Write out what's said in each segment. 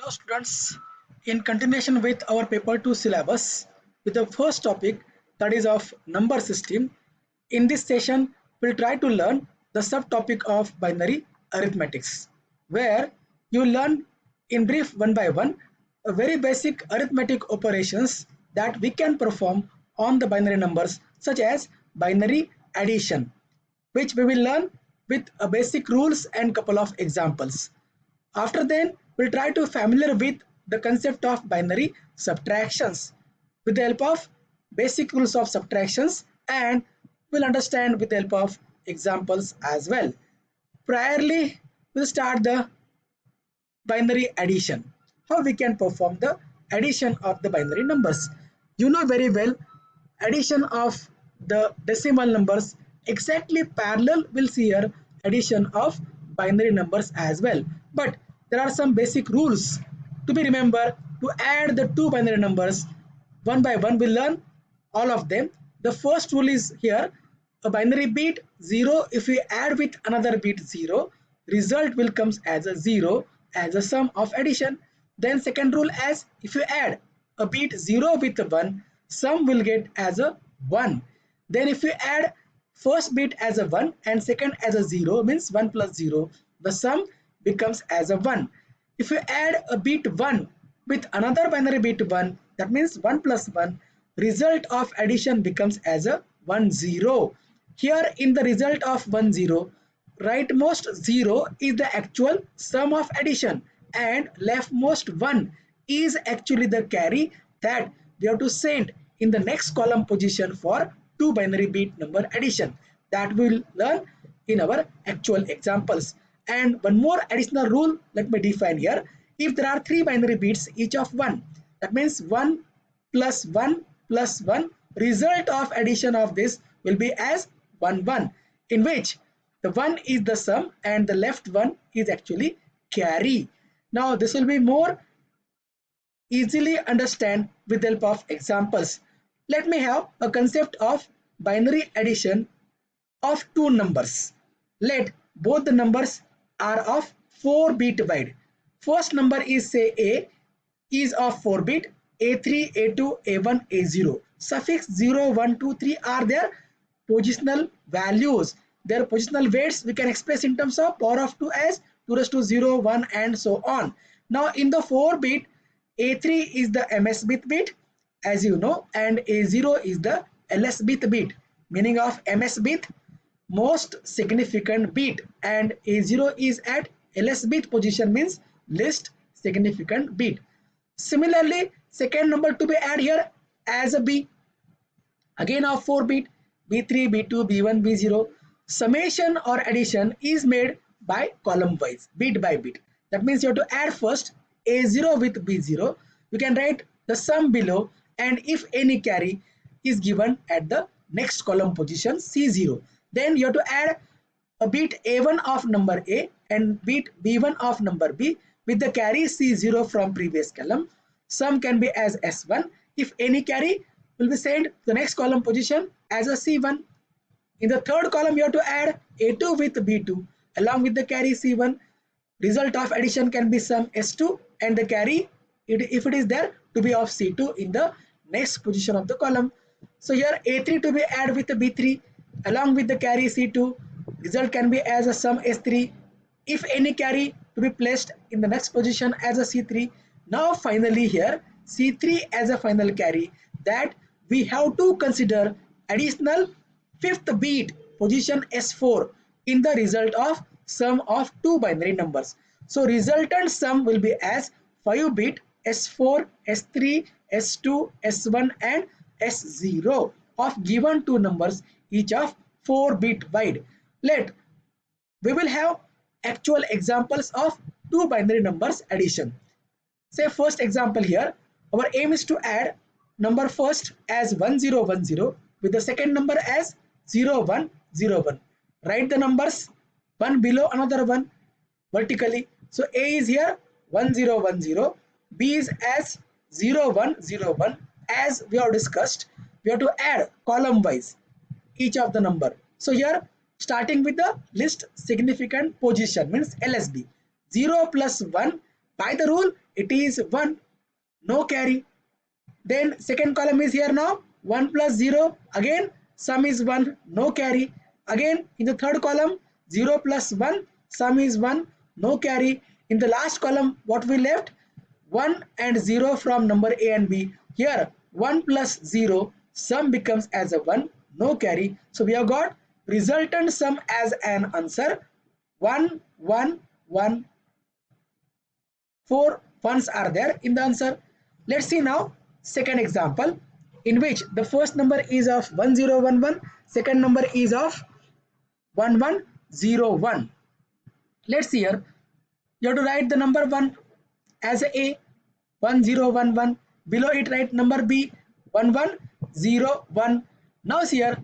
Hello students, in continuation with our paper 2 syllabus with the first topic, that is of number system. In this session we'll try to learn the subtopic of binary arithmetics, where you learn in brief one by one a very basic arithmetic operations that we can perform on the binary numbers, such as binary addition, which we will learn with a basic rules and couple of examples. After then, we'll try to familiar with the concept of binary subtractions with the help of basic rules of subtractions, and we'll understand with the help of examples as well. Priorly, we'll start the binary addition. How we can perform the addition of the binary numbers. You know very well, addition of the decimal numbers exactly parallel will see here addition of binary numbers as well. But there are some basic rules to be remember to add the two binary numbers one by one. We'll learn all of them. The first rule is here, a binary bit 0, if we add with another bit 0, result will comes as a 0 as a sum of addition. Then second rule, as if you add a bit 0 with 1, sum will get as a 1. Then if you add first bit as a 1 and second as a 0, means 1 plus 0, the sum becomes as a 1. If you add a bit 1 with another binary bit 1, that means 1 plus 1, result of addition becomes as a 1 0. Here in the result of 1 0, rightmost 0 is the actual sum of addition and leftmost 1 is actually the carry that we have to send in the next column position for two binary bit number addition, that we will learn in our actual examples. And one more additional rule, let me define here. If there are three binary bits each of 1, that means 1 plus 1 plus 1, result of addition of this will be as 1 1, in which the 1 is the sum and the left one is actually carry. Now this will be more easily understand with the help of examples. Let me have a concept of binary addition of two numbers. Let both the numbers are of 4 bit wide. First number is, say, A is of 4 bit, A3, A2, A1, A0. Suffix 0, 1, 2, 3 are their positional values. Their positional weights we can express in terms of power of 2 as 2 raised to 0, 1 and so on. Now in the 4 bit, A3 is the MS bit, as you know, and A0 is the LS bit. Meaning of MS bit, most significant bit, and A0 is at LS bit position, means least significant bit. Similarly, second number to be added here as a B, again of 4 bit, B3, B2, B1, B0. Summation or addition is made by column wise, bit by bit. That means you have to add first A0 with B0. You can write the sum below, and if any carry is given at the next column position C0, then you have to add a bit A1 of number A and bit B1 of number B with the carry C0 from previous column. Sum can be as S1. If any carry will be sent to the next column position as a C1. In the third column, you have to add A2 with B2 along with the carry C1. Result of addition can be sum S2 and the carry, if it is there, to be of C2 in the next position of the column. So here A3 to be added with the B3 along with the carry C2. Result can be as a sum S3. If any carry to be placed in the next position as a C3. Now finally here C3 as a final carry, that we have to consider additional fifth bit position S4 in the result of sum of two binary numbers. So resultant sum will be as 5 bit S4, S3, S2, S1 and S0 of given two numbers each of 4 bit wide. We will have actual examples of two binary numbers addition. Say first example here, our aim is to add number first as 1010 with the second number as 0101. Write the numbers one below another one vertically. So A is here 1010, B is as 0101. As we have discussed, we have to add column wise each of the number. So here starting with the least significant position, means LSB. 0 plus 1 By the rule, it is 1, no carry. Then second column is here now 1 plus 0. Again sum is 1, no carry. Again in the third column 0 plus 1, sum is 1, no carry. In the last column what we left, 1 and 0 from number A and B. Here 1 plus 0, sum becomes as a 1, no carry. So we have got resultant sum as an answer 1 1 1. 4 ones are there in the answer. Let's see now second example, in which the first number is of 1011, second number is of 1101. Let's see here. You have to write the number 1 as a 1011. Below it write number B 1101. Now here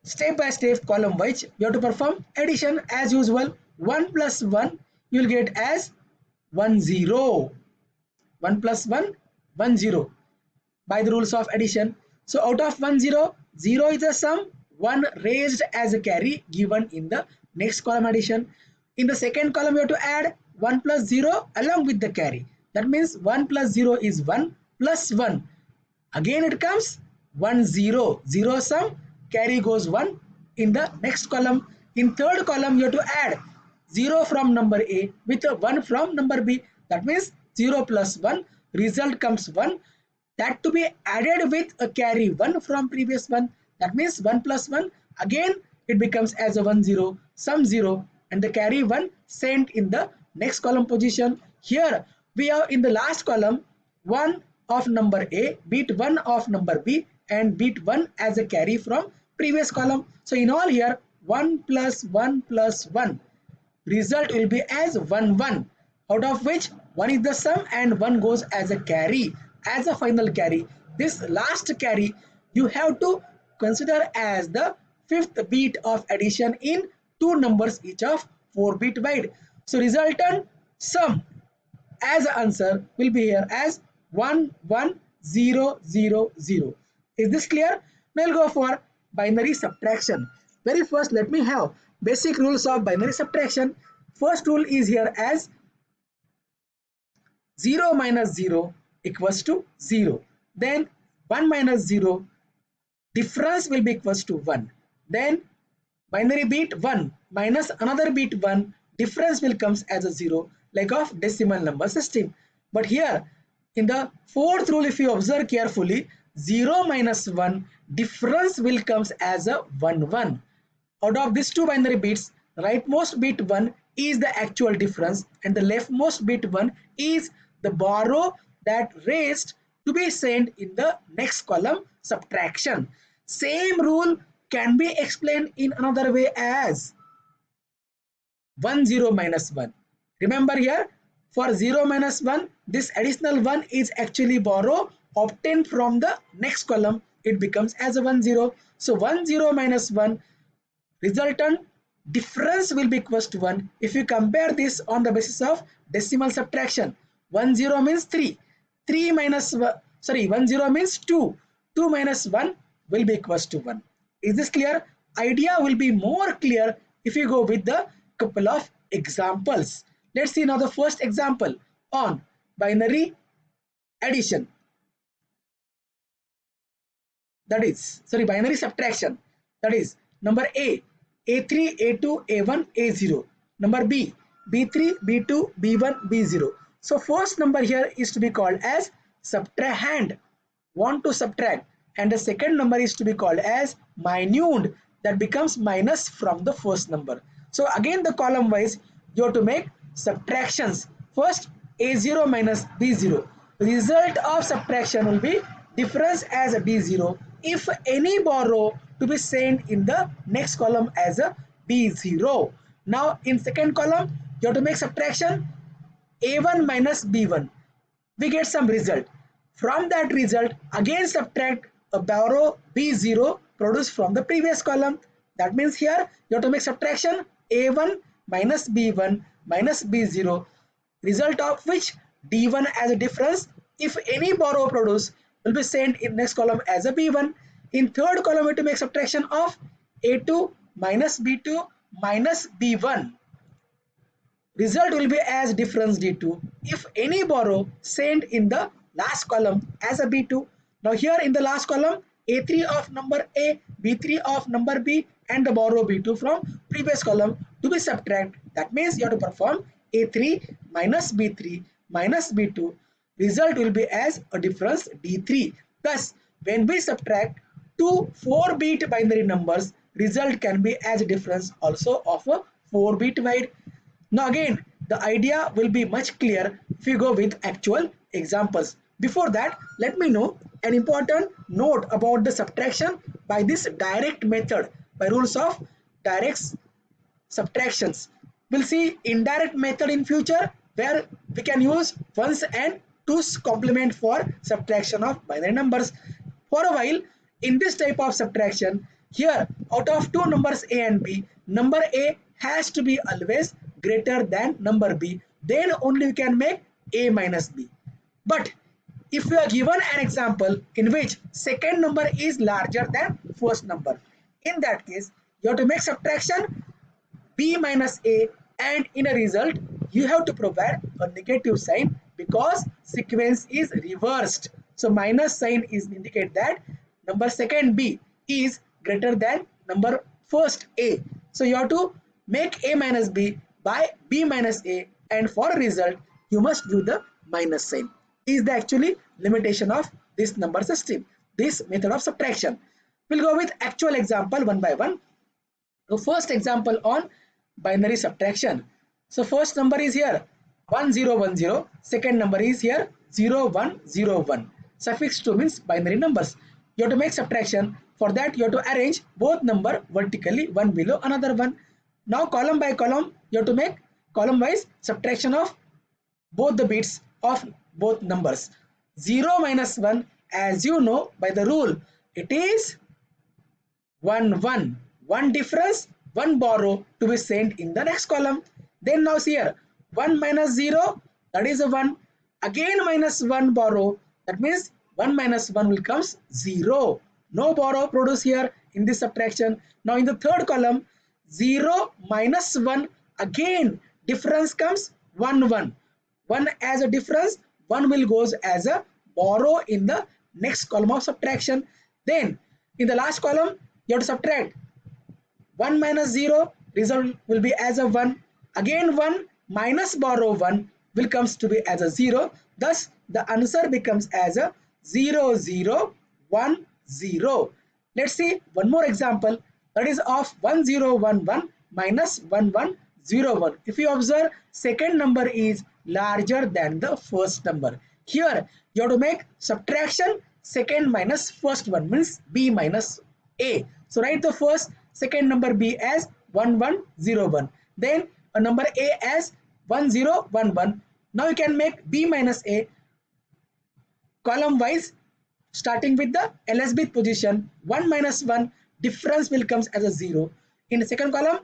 step by step column wise you have to perform addition as usual. 1 plus 1 you will get as 1 0. 1 plus 1 1 0 by the rules of addition. So out of 1 0, 0 is a sum, 1 raised as a carry given in the next column addition. In the second column you have to add 1 plus 0 along with the carry. That means 1 plus 0 is 1 plus 1. Again it comes 1 0. 0 sum, carry goes 1 in the next column. In third column you have to add 0 from number A with a 1 from number B. That means 0 plus 1, result comes 1. That to be added with a carry 1 from previous one. That means 1 plus 1. Again it becomes as a 1 0, sum 0 and the carry 1 sent in the next column position. Here we have in the last column 1 of number A, beat 1 of number B and beat 1 as a carry from previous column. So in all here 1 plus 1 plus 1. Result will be as 1 1, out of which 1 is the sum and 1 goes as a carry, as a final carry. This last carry you have to consider as the fifth bit of addition in two numbers each of 4 bit wide. So resultant sum as answer will be here as 1 1 0 0 0. Is this clear? Now we'll go for binary subtraction. Very first let me have basic rules of binary subtraction. First rule is here as 0 minus 0 equals to 0. Then 1 minus 0, difference will be equals to 1. Then binary bit 1 minus another bit 1, difference will comes as a 0, like of decimal number system. But here in the fourth rule, if you observe carefully, 0 minus 1, difference will comes as a 1 1. Out of these two binary bits, rightmost bit 1 is the actual difference and the leftmost bit 1 is the borrow that raised to be sent in the next column subtraction. Same rule can be explained in another way as 1 0 minus 1. Remember here for 0 minus 1, this additional 1 is actually borrow obtained from the next column. It becomes as a 1 0. So 1 0 minus 1, resultant difference will be equals to 1. If you compare this on the basis of decimal subtraction, 1 0 means 3. 3 minus 1, sorry, 1 0 means 2. 2 minus 1 will be equals to 1. Is this clear? Idea will be more clear if you go with the couple of examples. Let's see now the first example on binary addition. That is, sorry, binary subtraction. That is number A, A3, A2, A1, A0. Number B, B3, B2, B1, B0. So first number here is to be called as subtrahend, want to subtract, and the second number is to be called as minuend, that becomes minus from the first number. So again the column wise you have to make subtractions. First A0 minus B0. Result of subtraction will be difference as a B0 if any borrow to be sent in the next column as a B0. Now in second column you have to make subtraction A1 minus B1. We get some result. From that result again subtract a borrow B0 produced from the previous column. That means here you have to make subtraction A1 minus B1 minus B0, result of which D1 as a difference if any borrow produce will be sent in next column as a B1. In third column we have to make subtraction of A2 minus B2 minus B1. result will be as difference D2 if any borrow sent in the last column as a B2. Now here in the last column, A3 of number A, B3 of number B, and the borrow B2 from previous column to be subtract. That means you have to perform A3 minus B3 minus B2. Result will be as a difference D3. Thus, when we subtract two 4-bit binary numbers, result can be as a difference also of a 4-bit wide. Now again, the idea will be much clear if you go with actual examples. Before that, let me know an important note about the subtraction by this direct method, by rules of direct subtractions. We'll see indirect method in future where we can use ones and twos complement for subtraction of binary numbers. For a while, in this type of subtraction, here out of two numbers A and B, number A has to be always greater than number B. Then only we can make A minus B. But if we are given an example in which second number is larger than first number, in that case, you have to make subtraction B minus A, and in a result you have to provide a negative sign because sequence is reversed. So minus sign is indicate that number second B is greater than number first A. So you have to make A minus B by B minus A, and for a result you must give the minus sign. Is the actually limitation of this number system, this method of subtraction. We'll go with actual example one by one. So first example on binary subtraction. So first number is here 1010, second number is here 0101. Suffix 2 means binary numbers. You have to make subtraction. For that you have to arrange both number vertically, one below another one. Now column by column you have to make column wise subtraction of both the bits of both numbers. 0 minus 1, as you know by the rule, it is 1 1. One difference, one borrow to be sent in the next column. Then now see here 1 minus 0, that is a 1. Again minus 1 borrow, that means 1 minus 1 will comes 0. No borrow produced here in this subtraction. Now in the third column, 0 minus 1, again difference comes 1 1. 1 as a difference, 1 will goes as a borrow in the next column of subtraction. Then in the last column you have to subtract 1 minus 0, result will be as a 1. Again 1 minus borrow 1 will comes to be as a 0. Thus the answer becomes as a 0 0 1 0. Let's see one more example, that is of 1011 minus 1101. If you observe, second number is larger than the first number. Here you have to make subtraction second minus first one, means B minus A. So write the first, second number B as 1101. Then a number A as 1011. Now you can make B minus A column wise, starting with the LSB position. 1 minus 1, difference will comes as a 0. In the second column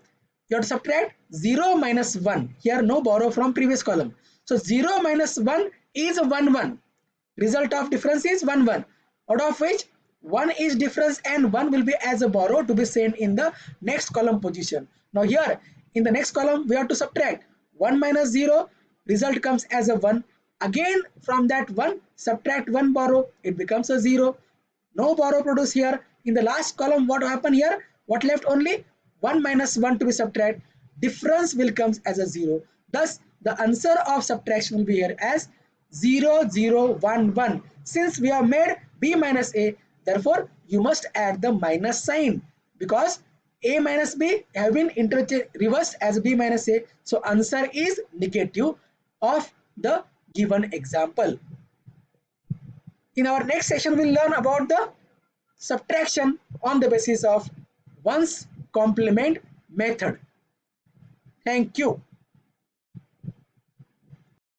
you have to subtract 0 minus 1. Here no borrow from previous column. So 0 minus 1 is a 1 1. Result of difference is 1 1. Out of which 1 is difference and 1 will be as a borrow to be sent in the next column position. Now here in the next column we have to subtract 1 minus 0. Result comes as a 1. Again from that 1 subtract 1 borrow, it becomes a 0. No borrow produced here. In the last column what happened here? What left? Only 1 minus 1 to be subtract. Difference will comes as a 0. Thus the answer of subtraction will be here as 0 0 1 1. Since we have made B minus A, therefore you must add the minus sign because A minus B have been reversed as B minus A. So answer is negative of the given example. In our next session we'll learn about the subtraction on the basis of ones complement method. Thank you.